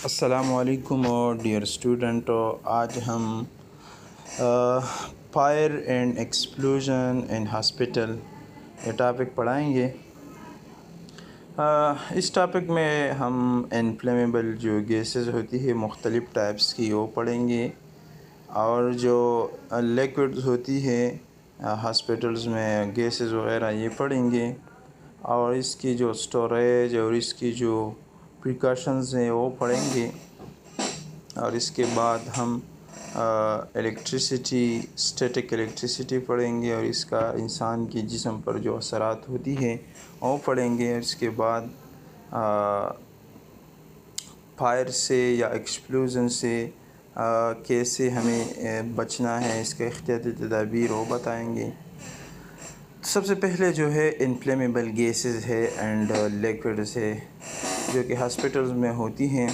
السلام علیکم اور ڈیئر اسٹوڈنٹ، آج ہم fire and explosion in hospital یہ ٹاپک پڑھائیں گے۔ اس ٹاپک میں ہم انفلیمیبل جو گیسز ہوتی ہے مختلف ٹائپس کی وہ پڑھیں گے، اور جو لیکوڈز ہوتی ہے ہاسپٹلز میں گیسز وغیرہ یہ پڑھیں گے، اور اس کی جو اسٹوریج اور اس کی جو پریکاشنز ہیں وہ پڑھیں گے، اور اس کے بعد ہم الیکٹریسٹی اسٹیٹک الیکٹریسٹی پڑھیں گے، اور اس کا انسان کی جسم پر جو اثرات ہوتی ہے وہ پڑھیں گے۔ اس کے بعد فائر سے یا ایکسپلوژن سے کیسے ہمیں بچنا ہے، اس کے احتیاطی تدابیر وہ بتائیں گے۔ سب سے پہلے جو ہے انفلیمیبل گیسز ہے اینڈ لیکوڈز ہے جو کہ ہاسپٹلز میں ہوتی ہیں۔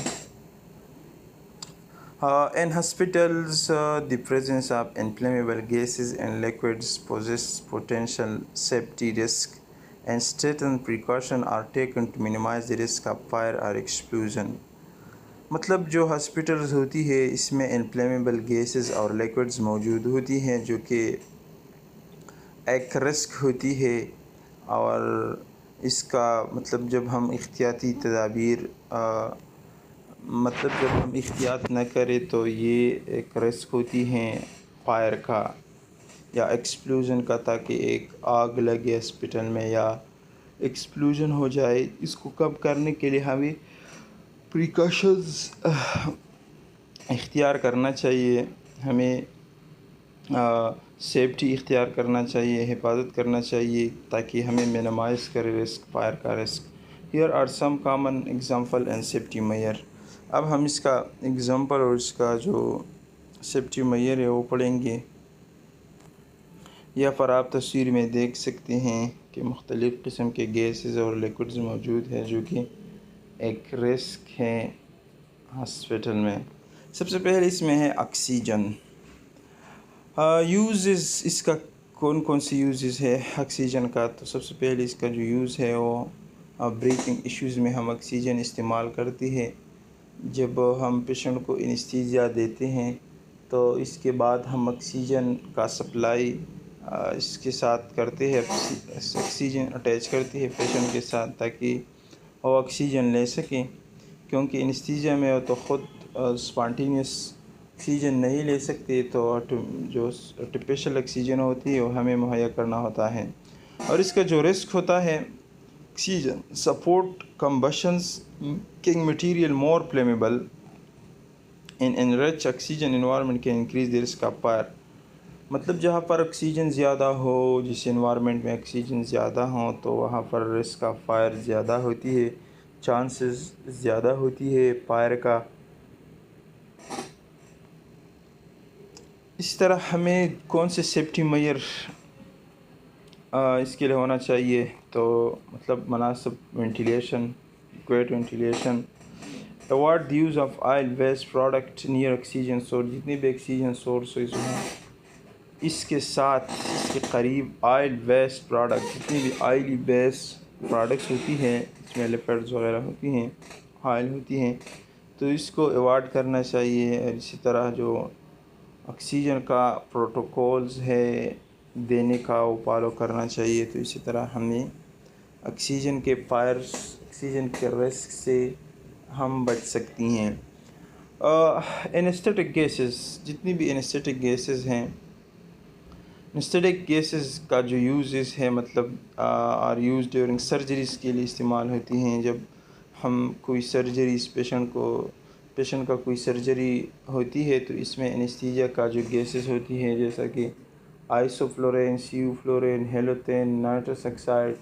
In hospitals, the presence of inflammable gases and liquids poses potential safety risk, and certain precautions are taken to minimize the risk of fire or explosion. مطلب جو ہاسپٹلز ہوتی ہے اس میں انفلیمیبل گیسز اور لیکوڈز موجود ہوتی ہیں جو کہ ایک رسک ہوتی ہے، اور اس کا مطلب جب ہم احتیاطی تدابیر جب ہم احتیاط نہ کریں تو یہ ایک رسک ہوتی ہیں فائر کا یا ایکسپلوژن کا، تاکہ ایک آگ لگے ہاسپٹل میں یا ایکسپلوژن ہو جائے۔ اس کو کم کرنے کے لیے ہمیں پریکاشنز اختیار کرنا چاہیے، ہمیں سیفٹی اختیار کرنا چاہیے، حفاظت کرنا چاہیے تاکہ ہمیں منیمائز کرے رسک، فائر کا risk. Here are some common example and safety measure۔ اب ہم اس کا اگزامپل اور اس کا جو سیفٹی میئر ہے وہ پڑھیں گے۔ یا پر آپ تصویر میں دیکھ سکتے ہیں کہ مختلف قسم کے گیسز اور لیکوڈز موجود ہیں جو کہ ایک رسک ہے ہاسپٹل میں۔ سب سے پہلے اس میں ہے آکسیجن۔ یوزز اس کا کون سی یوزز ہے آکسیجن کا؟ تو سب سے پہلے اس کا جو یوز ہے وہ بریتھنگ ایشوز میں ہم آکسیجن استعمال کرتے ہیں۔ جب ہم پیشنٹ کو انستھیزیا دیتے ہیں تو اس کے بعد ہم آکسیجن کا سپلائی اس کے ساتھ کرتے ہیں، آکسیجن اٹیچ کرتے ہیں پیشنٹ کے ساتھ تاکہ وہ آکسیجن لے سکیں، کیونکہ انستھیزیا میں تو خود اسپانٹینیس آکسیجن نہیں لے سکتے، تو جو آرٹیفیشل آکسیجن ہوتی ہے وہ ہمیں مہیا کرنا ہوتا ہے۔ اور اس کا جو رسک ہوتا ہے oxygen support combustions, making material more flammable in enriched oxygen environment can increase the risk of fire۔ مطلب جہاں پر آکسیجن زیادہ ہو، جس انوائرمنٹ میں آکسیجن زیادہ ہوں تو وہاں پر رسک آف فائر زیادہ ہوتی ہے، چانسز زیادہ ہوتی ہے فائر کا۔ اس طرح ہمیں کون سے سیفٹی میئر اس کے لیے ہونا چاہیے؟ تو مطلب مناسب ventilation, adequate ventilation, avoid the use of oil waste product near oxygen source. جتنی بھی آکسیجن سورسز ہیں اس کے ساتھ اس کے قریب آئل ویسٹ پروڈکٹ، جتنی بھی آئلی بیس پروڈکٹس ہوتی ہیں، اس میں لپڈز وغیرہ ہوتی ہیں، آئل ہوتی ہیں، تو اس کو اوائڈ کرنا چاہیے۔ اور اسی طرح جو آکسیجن کا پروٹوکولز ہے دینے کا وہ فالو کرنا چاہیے۔ تو اسی طرح ہمیں آکسیجن کے فائرز، آکسیجن کے رسک سے ہم بچ سکتی ہیں۔ انسٹیٹک گیسز، جتنی بھی انسٹیٹک گیسز ہیں، انسٹیٹک گیسز کا جو یوزز ہے مطلب آر یوز ڈیورنگ سرجریز کے لیے استعمال ہوتی ہیں۔ جب ہم کوئی سرجریز پیشنٹ کا کوئی سرجری ہوتی ہے تو اس میں انستھیزیا کا جو گیسز ہوتی ہیں جیسا کہ isoflurane, sevoflurane, halothane, nitrous oxide,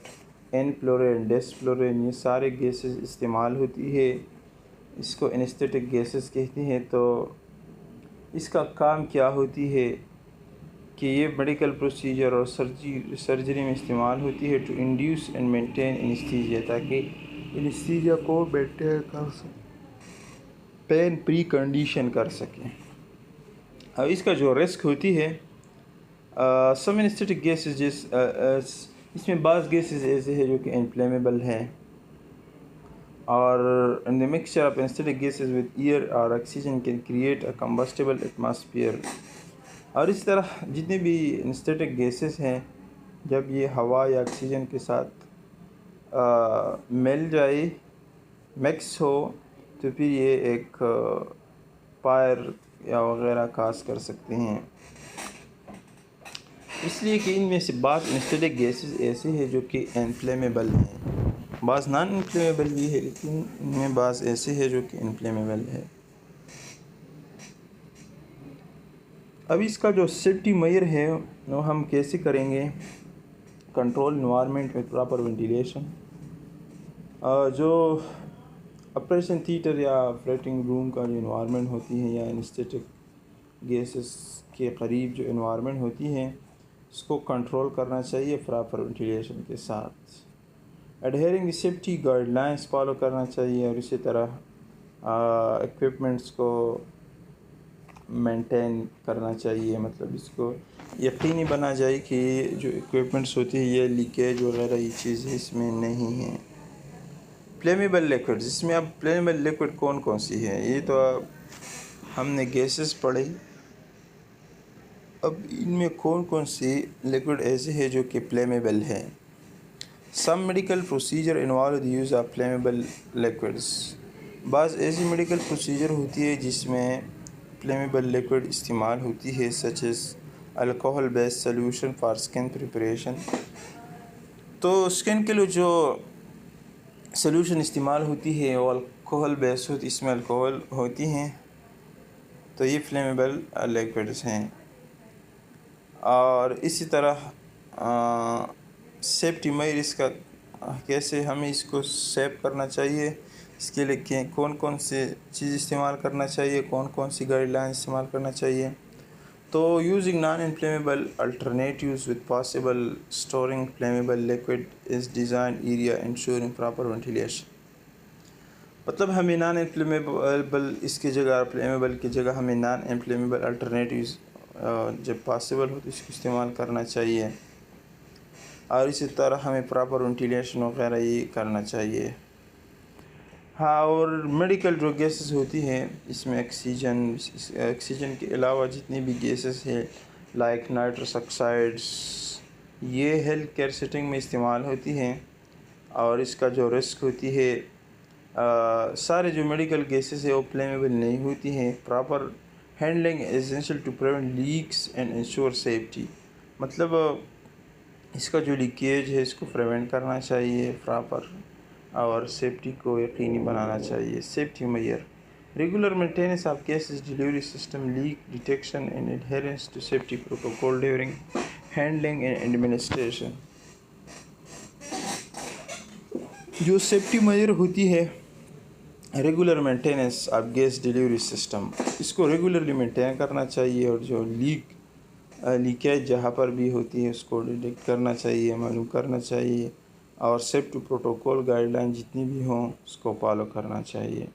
enflurane, desflurane, یہ سارے گیسز استعمال ہوتی ہے۔ اس کو انستھیٹک گیسز کہتے ہیں۔ تو اس کا کام کیا ہوتی ہے کہ یہ میڈیکل پروسیجر اور سرجری میں استعمال ہوتی ہے to induce and maintain anaesthesia, تاکہ انستھیزیا کو مینٹین کر سکیں، پین پری کنڈیشن کر سکیں۔ اب اس کا جو رسک ہوتی ہے سم انسٹیٹک گیسز، اس میں بعض گیسز ایسے ہیں جو کہ انفلیمیبل ہیں، or in the mixture of anesthetic gases with air or oxygen can create a combustible atmosphere. اور اس طرح جتنے بھی انسٹیٹک گیسز ہیں جب یہ ہوا یا آکسیجن کے ساتھ مل جائے مکس ہو تو پھر یہ ایک فائر یا وغیرہ کاز کر سکتے ہیں. اس لیے کہ ان میں سے بعض انسٹیٹک گیسز ایسے ہیں جو کہ انفلیمیبل ہیں، بعض نان انفلیمیبل بھی ہے، لیکن ان میں بعض ایسے ہیں جو کہ انفلیمیبل ہے. اب اس کا جو سیفٹی میئر ہے وہ ہم کیسے کریں گے؟ کنٹرول انوائرمنٹ میں پراپر وینٹیلیشن. جو آپریشن تھیٹر یا آپریٹنگ روم کا جو انوائرمنٹ ہوتی ہے یا انسٹیٹک گیسز کے قریب جو انوائرمنٹ ہوتی ہے اس کو کنٹرول کرنا چاہیے پراپر وینٹیلیشن کے ساتھ. ایڈہیرنگ سیفٹی گائیڈ لائنس فالو کرنا چاہیے، اور اسی طرح ایکوپمنٹس کو مینٹین کرنا چاہیے. مطلب اس کو یقینی بنا جائے کہ جو ایکوپمنٹس ہوتی ہے یہ لیکیج وغیرہ یہ چیزیں اس میں نہیں ہیں. فلیمیبل لیکوڈ، اس میں اب فلیمیبل لیکوڈ کون کون سی ہے؟ یہ تو ہم نے گیسز پڑھی، اب ان میں کون کون سی لیکوڈ ایسے ہیں جو کہ فلیمیبل ہے. Some medical procedure involve the use of flammable liquids. بعض ایسی میڈیکل پروسیجر ہوتی ہے جس میں فلیمیبل لیکوڈ استعمال ہوتی ہے، such as alcohol base solution for skin preparation. تو اسکن کے لیے جو سلیوشن استعمال ہوتی ہے وہ الکوہل بیس ہوتی، اس میں الکوہل ہوتی ہیں، تو یہ فلیمیبل لیکوڈس ہیں. اور اسی طرح سیفٹی میئر اس کا کیسے ہمیں اس کو سیو کرنا چاہیے، اس کے لیے کون کون سے چیز استعمال کرنا چاہیے، کون کون سی گائیڈ لائن استعمال کرنا چاہیے. تو using non inflammable alternatives with possible storing flammable liquid as design area ensuring proper ventilation. مطلب ہمیں نان انفلیمیبل اس کی جگہ فلیمیبل کی جگہ ہمیں نان انفلیمیبل الٹرنیٹیوز جب پاسبل ہو تو اس کو استعمال کرنا چاہیے. اور اسی طرح ہمیں پراپر وینٹیلیشن وغیرہ یہ کرنا چاہیے. ہاں، اور میڈیکل جو گیسز ہوتی ہیں اس میں آکسیجن کے علاوہ جتنی بھی گیسز ہیں لائک نائٹرس آکسائڈس، یہ ہیلتھ کیئر سیٹنگ میں استعمال ہوتی ہیں. اور اس کا جو رسک ہوتی ہے سارے جو میڈیکل گیسز ہیں وہ فلیمیبل نہیں ہوتی ہیں. Proper handling essential to prevent leaks and ensure safety. مطلب اس کا جو لیکیج ہے اس کو پریونٹ کرنا چاہیے پراپر، اور سیفٹی کو یقینی بنانا چاہیے. Safety measure regular maintenance of gases delivery system leak detection and adherence to safety protocol during handling and administration. جو سیفٹی میئر ہوتی ہے regular maintenance of gas delivery system, اس کو ریگولرلی مینٹین کرنا چاہیے، اور جو لیکیج جہاں پر بھی ہوتی ہے اس کو ڈیٹیکٹ کرنا چاہیے، معلوم کرنا چاہیے، اور سیفٹی پروٹوکول گائیڈ لائن جتنی بھی ہوں اس کو فالو کرنا چاہیے.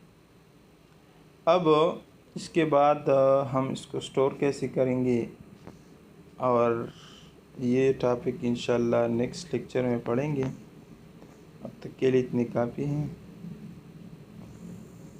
اب اس کے بعد ہم اس کو سٹور کیسے کریں گے، اور یہ ٹاپک انشاءاللہ نیکسٹ لیکچر میں پڑھیں گے. اب تک کے لیے اتنی کافی ہیں.